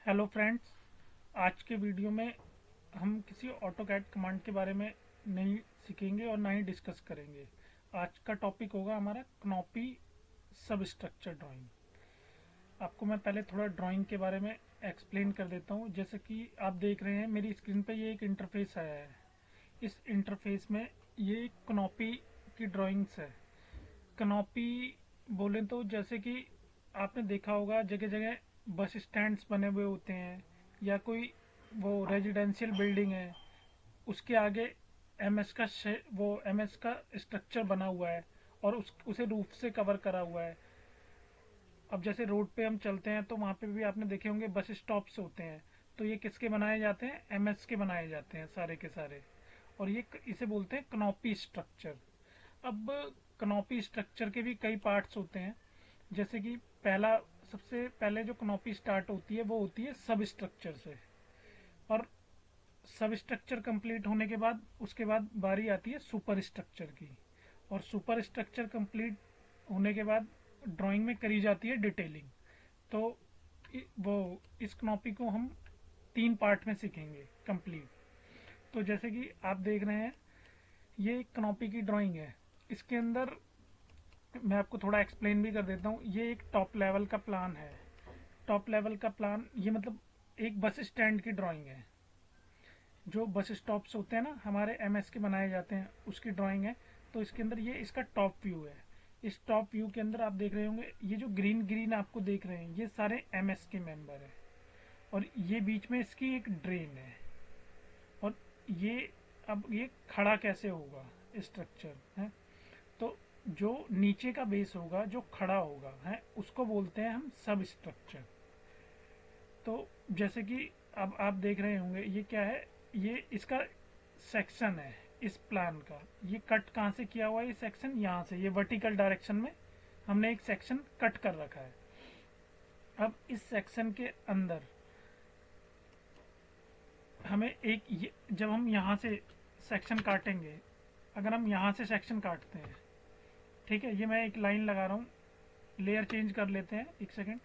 Hello friends. आज के video में हम किसी ऑटोकैड कमांड के बारे में नहीं सीखेंगे और ना ही डिस्कस करेंगे। आज का टॉपिक होगा हमारा क्नॉपी सब स्ट्रक्चर ड्राइंग। आपको मैं पहले थोड़ा ड्राइंग के बारे में एक्सप्लेन कर देता हूँ। जैसे कि आप देख रहे हैं मेरी स्क्रीन पे ये एक इंटरफेस आया है। इस इंटरफेस में ये क्नॉपी की ड्राइंग्स है। क्नॉपी बोले तो जैसे कि आपने देखा होगा जगह जगह बस स्टैंड्स बने हुए होते हैं या कोई वो रेजिडेंशियल बिल्डिंग है, उसके आगे वो एमएस का स्ट्रक्चर बना हुआ है और उसे रूफ से कवर करा हुआ है। अब जैसे रोड पे हम चलते हैं तो वहाँ पे भी आपने देखे होंगे बस स्टॉप्स होते हैं। तो ये किसके बनाए जाते हैं? एमएस के बनाए जाते हैं सारे के सारे। और ये इसे बोलते हैं क्नॉपी स्ट्रक्चर। अब क्नॉपी स्ट्रक्चर के भी कई पार्ट्स होते हैं। जैसे कि पहला सबसे पहले जो क्नॉपी स्टार्ट होती है वो होती है सब स्ट्रक्चर से। और सब स्ट्रक्चर कंप्लीट होने के बाद उसके बाद बारी आती है सुपर स्ट्रक्चर की। और सुपर स्ट्रक्चर कंप्लीट होने के बाद ड्राइंग में करी जाती है डिटेलिंग। तो वो इस क्नॉपी को हम 3 पार्ट में सीखेंगे कंप्लीट। तो जैसे कि आप देख रहे हैं ये एक क्नॉपी की ड्राइंग है। इसके अंदर मैं आपको थोड़ा एक्सप्लेन भी कर देता हूँ। ये एक टॉप लेवल का प्लान है। टॉप लेवल का प्लान ये मतलब एक बस स्टैंड की ड्राइंग है। जो बस स्टॉप्स होते हैं ना हमारे एमएस के बनाए जाते हैं उसकी ड्राइंग है। तो इसके अंदर ये इसका टॉप व्यू है। इस टॉप व्यू के अंदर आप देख रहे होंगे ये जो ग्रीन ग्रीन आपको देख रहे हैं ये सारे एमएस के मेंबर हैं। और ये बीच में इसकी एक ड्रेन है। और ये अब ये खड़ा कैसे होगा स्ट्रक्चर है। तो जो नीचे का बेस होगा जो खड़ा होगा है उसको बोलते हैं हम सब स्ट्रक्चर। तो जैसे कि अब आप देख रहे होंगे ये क्या है, ये इसका सेक्शन है इस प्लान का। ये कट कहाँ से किया हुआ है? ये सेक्शन यहाँ से, ये वर्टिकल डायरेक्शन में हमने एक सेक्शन कट कर रखा है। अब इस सेक्शन के अंदर हमें जब हम यहाँ से सेक्शन काटेंगे, अगर हम यहाँ से सेक्शन काटते हैं, ठीक है, ये मैं एक लाइन लगा रहा हूँ। लेयर चेंज कर लेते हैं, एक सेकेंड।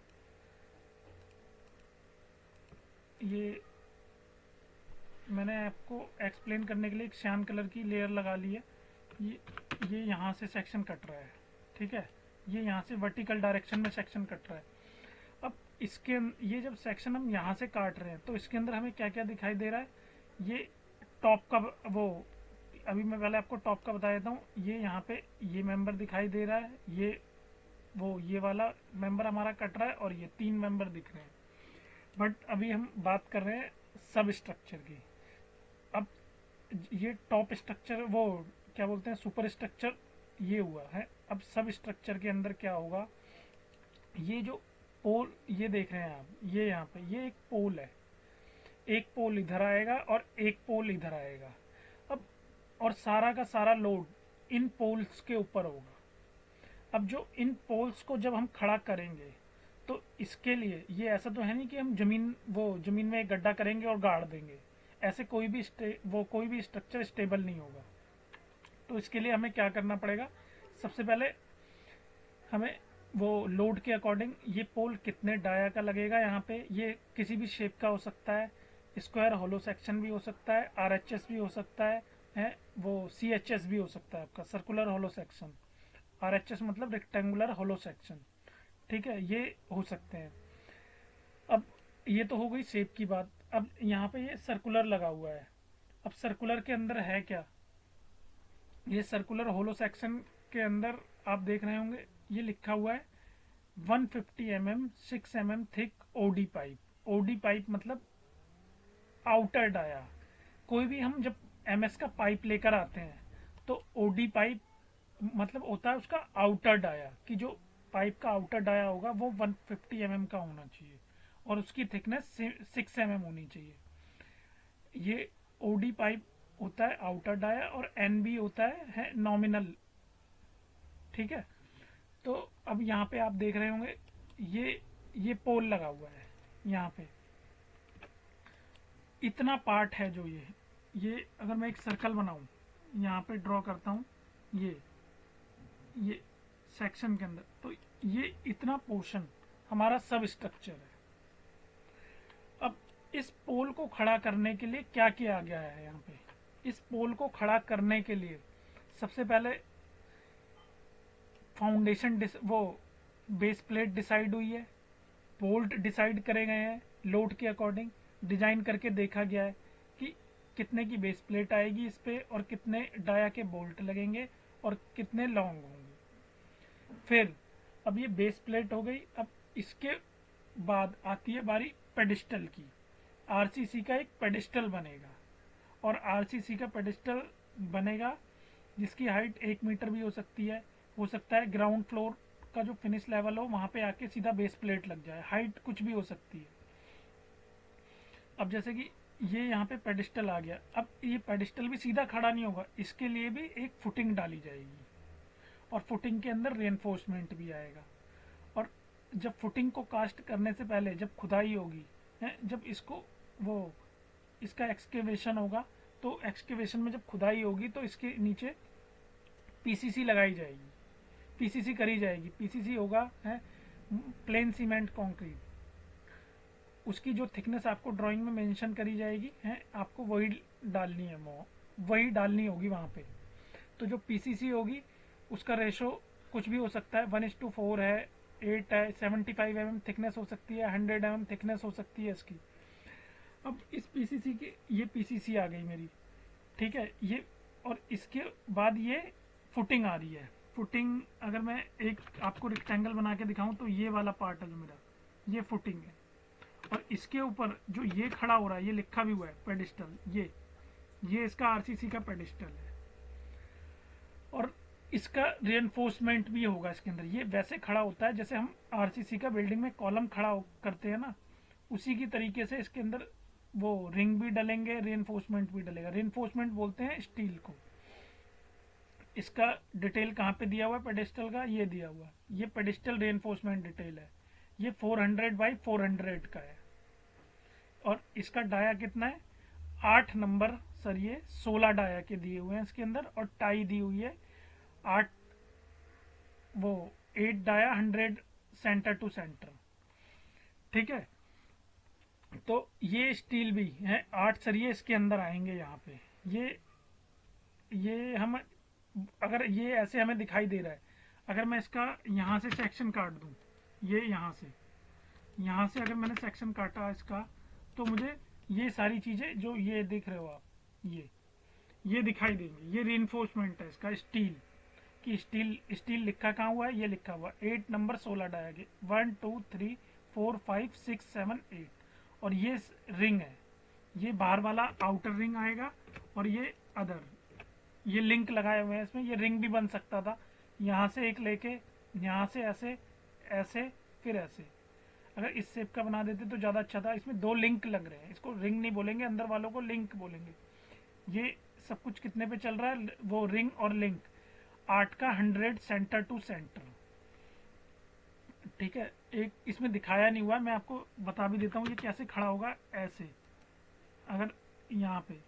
ये मैंने आपको एक्सप्लेन करने के लिए एक श्यान कलर की लेयर लगा ली है। ये यहाँ से सेक्शन कट रहा है, ठीक है। ये यहाँ से वर्टिकल डायरेक्शन में सेक्शन कट रहा है। अब ये जब सेक्शन हम यहाँ से काट रहे हैं तो इसके अंदर हमें क्या क्या दिखाई दे रहा है? ये टॉप का वो अभी मैं पहले आपको टॉप का बता देता हूँ। ये यहाँ पे ये मेंबर दिखाई दे रहा है, ये वाला मेंबर हमारा कट रहा है और ये 3 मेंबर दिख रहे हैं। बट अभी हम बात कर रहे हैं सब स्ट्रक्चर की। अब ये टॉप स्ट्रक्चर वो क्या बोलते हैं सुपर स्ट्रक्चर ये हुआ है। अब सब स्ट्रक्चर के अंदर क्या होगा? ये जो पोल ये देख रहे हैं आप, ये यहाँ पे ये एक पोल है। एक पोल इधर आएगा और एक पोल इधर आएगा। अब और सारा का सारा लोड इन पोल्स के ऊपर होगा। अब जो इन पोल्स को जब हम खड़ा करेंगे तो इसके लिए ये ऐसा तो है नहीं कि हम जमीन में एक गड्ढा करेंगे और गाड़ देंगे। ऐसे कोई भी स्ट्रक्चर स्टेबल नहीं होगा। तो इसके लिए हमें क्या करना पड़ेगा? सबसे पहले हमें वो लोड के अकॉर्डिंग ये पोल कितने डाया का लगेगा यहाँ पे, ये किसी भी शेप का हो सकता है। स्क्वायर होलो सेक्शन भी हो सकता है, आरएचएस भी हो सकता है वो सीएचएस भी हो सकता है आपका सर्कुलर होलो सेक्शन। आरएचएस मतलब रेक्टेंगुलर होलो सेक्शन, ठीक है, ये हो सकते हैं। अब ये तो हो गई शेप की बात। अब यहाँ पे ये सर्कुलर लगा हुआ है। अब सर्कुलर के अंदर है क्या? ये सर्कुलर होलो सेक्शन के अंदर आप देख रहे होंगे ये लिखा हुआ है 150 mm 6 mm thick OD pipe. OD pipe मतलब आउटर डाया। कोई भी हम जब एमएस का पाइप लेकर आते हैं तो ओडी पाइप मतलब होता है उसका आउटर डाया, कि जो पाइप का आउटर डाया होगा वो 150 mm का होना चाहिए और उसकी थिकनेस 6 mm होनी चाहिए। ये ओडी पाइप होता है आउटर डाया और एनबी होता है नॉमिनल, ठीक है। तो अब यहाँ पे आप देख रहे होंगे ये पोल लगा हुआ है। यहाँ पे इतना पार्ट है जो ये अगर मैं एक सर्कल बनाऊं यहाँ पे ड्रॉ करता हूँ ये सेक्शन के अंदर, तो ये इतना पोर्शन हमारा सब स्ट्रक्चर है। इस पोल को खड़ा करने के लिए क्या किया गया है यहाँ पे? इस पोल को खड़ा करने के लिए सबसे पहले फाउंडेशन वो बेस प्लेट डिसाइड हुई है, बोल्ट डिसाइड करे गए हैं लोड के अकॉर्डिंग, डिजाइन करके देखा गया है कि कितने की बेस प्लेट आएगी इस पे और कितने डाया के बोल्ट लगेंगे और कितने लॉन्ग होंगे। फिर अब ये बेस प्लेट हो गई। अब इसके बाद आती है बारी पेडिस्टल की। आरसीसी का एक पेडिस्टल बनेगा और आरसीसी का पेडिस्टल बनेगा जिसकी हाइट 1 मीटर भी हो सकती है, हो सकता है ग्राउंड फ्लोर का जो फिनिश लेवल हो वहां पे आके सीधा बेस प्लेट लग जाए, हाइट कुछ भी हो सकती है। अब जैसे कि ये यहाँ पे पेडिस्टल आ गया, अब ये पेडिस्टल भी सीधा खड़ा नहीं होगा, इसके लिए भी एक फुटिंग डाली जाएगी और फुटिंग के अंदर रेनफोर्समेंट भी आएगा। और जब फुटिंग को कास्ट करने से पहले जब खुदाई होगी है, जब इसको वो इसका एक्सकेवेशन होगा, तो एक्सकेवेशन में जब खुदाई होगी तो इसके नीचे पीसीसी लगाई जाएगी, पीसीसी करी जाएगी। पीसीसी होगा है प्लेन सीमेंट कंक्रीट, उसकी जो थिकनेस आपको ड्राइंग में मेंशन करी जाएगी है, आपको वही डालनी है, वही डालनी होगी वहाँ पे। तो जो पीसीसी होगी उसका रेशो कुछ भी हो सकता है, 1:4 है, 8 है, 75 mm थिकनेस हो सकती है, 100 mm थिकनेस हो सकती है इसकी। अब इस पीसीसी की ये पीसीसी आ गई मेरी, ठीक है ये। और इसके बाद ये फुटिंग आ रही है। फुटिंग अगर मैं एक आपको रेक्टेंगल बना के दिखाऊं तो ये वाला पार्ट है जो मेरा, ये फुटिंग है। और इसके ऊपर जो ये खड़ा हो रहा है, ये लिखा भी हुआ है पेडिस्टल, ये इसका आरसीसी का पेडिस्टल है। और इसका रिइंफोर्समेंट भी होगा इसके अंदर। ये वैसे खड़ा होता है जैसे हम आरसीसी का बिल्डिंग में कॉलम खड़ा करते हैं ना, उसी की तरीके से इसके अंदर वो रिंग भी डलेंगे, रिइंफोर्समेंट भी डलेगा। रिइंफोर्समेंट बोलते हैं स्टील को। इसका डिटेल कहाँ पे दिया हुआ है पेडिस्टल का? ये दिया हुआ है, ये पेडिस्टल रिइंफोर्समेंट डिटेल है। ये 400 बाई 400 का है। और इसका डाया कितना है? 8 नंबर सरिये 16 डाया के दिए हुए हैं इसके अंदर, और टाई दी हुई है 8 वो 8 डाया 100 सेंटर टू सेंटर, ठीक है। तो ये स्टील भी है, 8 सरिये इसके अंदर आएंगे यहाँ पे। ये हम अगर ये ऐसे हमें दिखाई दे रहा है, अगर मैं इसका यहाँ से सेक्शन काट दूं, ये यहाँ से अगर मैंने सेक्शन काटा इसका, तो मुझे ये सारी चीजें जो ये देख रहे हो आप, ये दिखाई देंगे। ये रिइंफोर्समेंट है इसका स्टील की। स्टील लिखा कहाँ हुआ है? ये लिखा हुआ 8 नंबर 16 डाया के 1 2 3 4 5 6 7 8। और ये रिंग है, ये बाहर वाला आउटर रिंग आएगा और ये अदर, ये लिंक लगाए हुए हैं इसमें। ये रिंग भी बन सकता था, यहाँ से एक लेके यहाँ से ऐसे ऐसे फिर ऐसे। अगर इस शेप का बना देते तो ज़्यादा अच्छा था। इसमें 2 लिंक लग रहे हैं, इसको रिंग नहीं बोलेंगे, अंदर वालों को लिंक बोलेंगे। ये सब कुछ कितने पे चल रहा है? वो रिंग और लिंक 8 का 100 सेंटर टू सेंटर, ठीक है। एक इसमें दिखाया नहीं हुआ, मैं आपको बता भी देता हूँ ये कैसे खड़ा होगा। ऐसे अगर यहाँ पे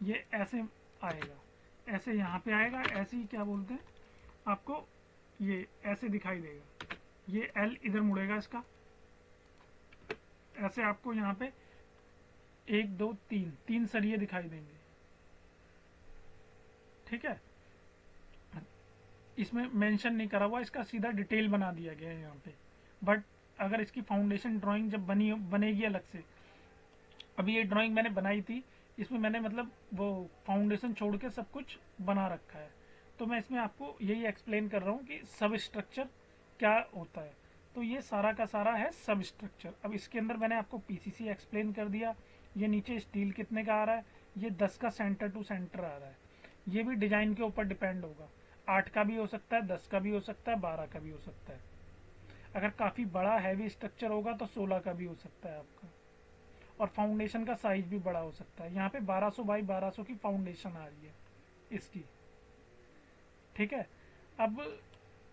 ये ऐसे आएगा, ऐसे यहाँ पे आएगा, ऐसे ही क्या बोलते हैं आपको, ये ऐसे दिखाई देगा। ये एल इधर मुड़ेगा इसका, ऐसे आपको यहाँ पे 1 2 3 सरिये दिखाई देंगे, ठीक है। इसमें मेंशन नहीं करा हुआ, इसका सीधा डिटेल बना दिया गया है यहाँ पे। बट अगर इसकी फाउंडेशन ड्राइंग जब बनेगी अलग से, अभी ये ड्राइंग मैंने बनाई थी, इसमें मैंने मतलब वो फाउंडेशन छोड़ के सब कुछ बना रखा है। तो मैं इसमें आपको यही एक्सप्लेन कर रहा हूँ कि सब स्ट्रक्चर क्या होता है। तो ये सारा का सारा है सब स्ट्रक्चर। अब इसके अंदर मैंने आपको पीसीसी एक्सप्लेन कर दिया। ये नीचे स्टील कितने का आ रहा है? ये 10 का सेंटर टू सेंटर आ रहा है। ये भी डिजाइन के ऊपर डिपेंड होगा, 8 का भी हो सकता है, 10 का भी हो सकता है, 12 का भी हो सकता है। अगर काफ़ी बड़ा हैवी स्ट्रक्चर होगा तो 16 का भी हो सकता है आपका। और फाउंडेशन का साइज भी बड़ा हो सकता है। यहाँ पे 1200 बाई 1200 की फाउंडेशन आ रही है इसकी, ठीक है। अब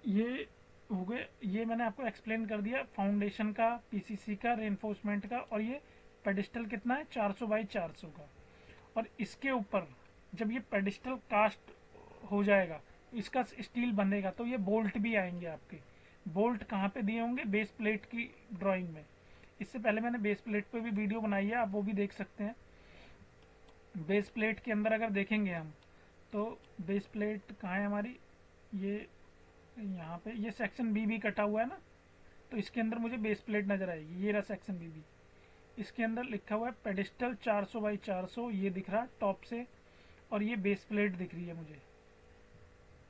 ये हो गए, ये मैंने आपको एक्सप्लेन कर दिया फाउंडेशन का, पीसीसी का, रेनफोर्समेंट का। और ये पेडिस्टल कितना है? 400 बाई 400 का। और इसके ऊपर जब ये पेडिस्टल कास्ट हो जाएगा, इसका स्टील बनेगा, तो ये बोल्ट भी आएंगे आपके। बोल्ट कहाँ पे दिए होंगे? बेस प्लेट की ड्राइंग में। इससे पहले मैंने बेस प्लेट पे भी वीडियो बनाई है, आप वो भी देख सकते हैं। बेस प्लेट के अंदर अगर देखेंगे हम तो बेस प्लेट कहाँ है हमारी, ये यहाँ पे ये सेक्शन बी कटा हुआ है ना, तो इसके अंदर मुझे बेस प्लेट नजर आएगी। ये रहा सेक्शन बी। इसके अंदर लिखा हुआ है पेडिस्टल 400 बाई 400, ये दिख रहा है टॉप से, और ये बेस प्लेट दिख रही है मुझे।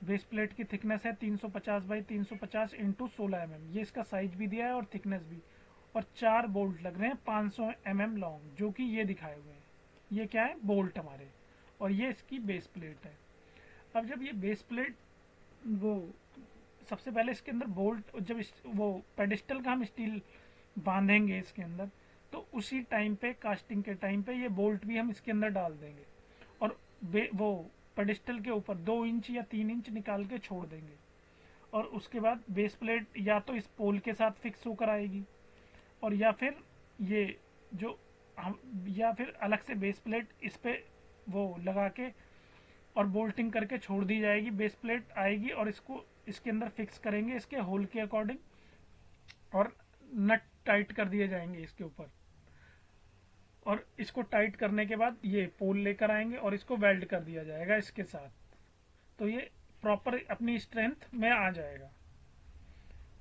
बेस प्लेट की थिकनेस है 350 बाई 350 इंटू 16 mm, ये इसका साइज भी दिया है और थिकनेस भी। और 4 बोल्ट लग रहे हैं 500 mm लॉन्ग, जो कि ये दिखाए हुए हैं। ये क्या है, बोल्ट हमारे, और ये इसकी बेस प्लेट है। अब जब ये बेस प्लेट वो सबसे पहले इसके अंदर बोल्ट, जब वो पेडिस्टल का हम स्टील बांधेंगे इसके अंदर, तो उसी टाइम पे कास्टिंग के टाइम पे ये बोल्ट भी हम इसके अंदर डाल देंगे, और वो पेडिस्टल के ऊपर 2 इंच या 3 इंच निकाल के छोड़ देंगे। और उसके बाद बेस प्लेट या तो इस पोल के साथ फिक्स होकर आएगी, और या फिर ये जो हम, या फिर अलग से बेस प्लेट इस पे वो लगा के और बोल्टिंग करके छोड़ दी जाएगी। बेस प्लेट आएगी और इसको इसके अंदर फिक्स करेंगे इसके होल के अकॉर्डिंग, और नट टाइट कर दिए जाएंगे इसके ऊपर। और इसको टाइट करने के बाद ये पोल लेकर आएंगे और इसको वेल्ड कर दिया जाएगा इसके साथ, तो ये प्रॉपर अपनी स्ट्रेंथ में आ जाएगा।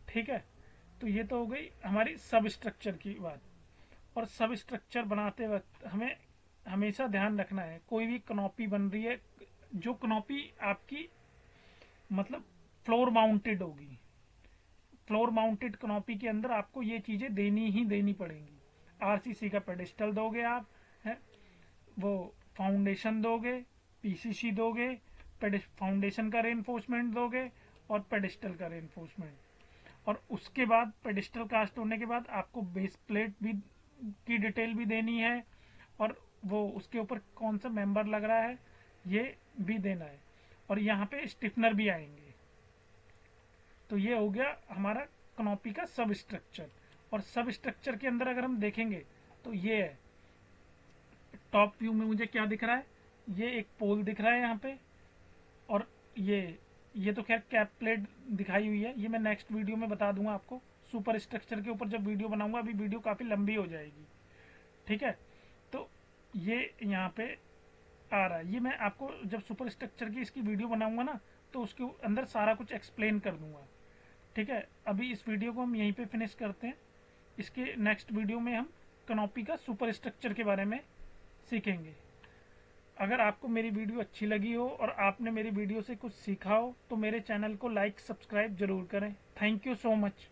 ठीक है, तो ये तो हो गई हमारी सब स्ट्रक्चर की बात। और सब स्ट्रक्चर बनाते वक्त हमें हमेशा ध्यान रखना है, कोई भी कनॉपी बन रही है, जो कनॉपी आपकी मतलब फ्लोर माउंटेड होगी, फ्लोर माउंटेड कनॉपी के अंदर आपको ये चीजें देनी ही देनी पड़ेंगी। आरसीसी का पेडिस्टल दोगे आप, है वो फाउंडेशन दोगे, पीसीसी दोगे, फाउंडेशन का रेनफोर्समेंट दोगे, और पेडिस्टल का रेनफोर्समेंट। और उसके बाद पेडिस्टल कास्ट होने के बाद आपको बेस प्लेट भी की डिटेल भी देनी है, और वो उसके ऊपर कौन सा मेंबर लग रहा है ये भी देना है, और यहाँ पे स्टिफनर भी आएंगे। तो ये हो गया हमारा कनॉपी का सब स्ट्रक्चर। और सब स्ट्रक्चर के अंदर अगर हम देखेंगे तो ये है, टॉप व्यू में मुझे क्या दिख रहा है, ये एक पोल दिख रहा है यहाँ पे, और ये तो खैर कैप प्लेट दिखाई हुई है, ये मैं नेक्स्ट वीडियो में बता दूंगा आपको। सुपर स्ट्रक्चर के ऊपर जब वीडियो बनाऊंगा, अभी वीडियो काफ़ी लंबी हो जाएगी। ठीक है, तो ये यहाँ पे आ रहा है, ये मैं आपको जब सुपर स्ट्रक्चर की इसकी वीडियो बनाऊंगा ना, तो उसके अंदर सारा कुछ एक्सप्लेन कर दूंगा। ठीक है, अभी इस वीडियो को हम यहीं पे फिनिश करते हैं। इसके नेक्स्ट वीडियो में हम कनॉपी का सुपर स्ट्रक्चर के बारे में सीखेंगे। अगर आपको मेरी वीडियो अच्छी लगी हो और आपने मेरी वीडियो से कुछ सीखा हो, तो मेरे चैनल को लाइक सब्सक्राइब जरूर करें। Thank you so much.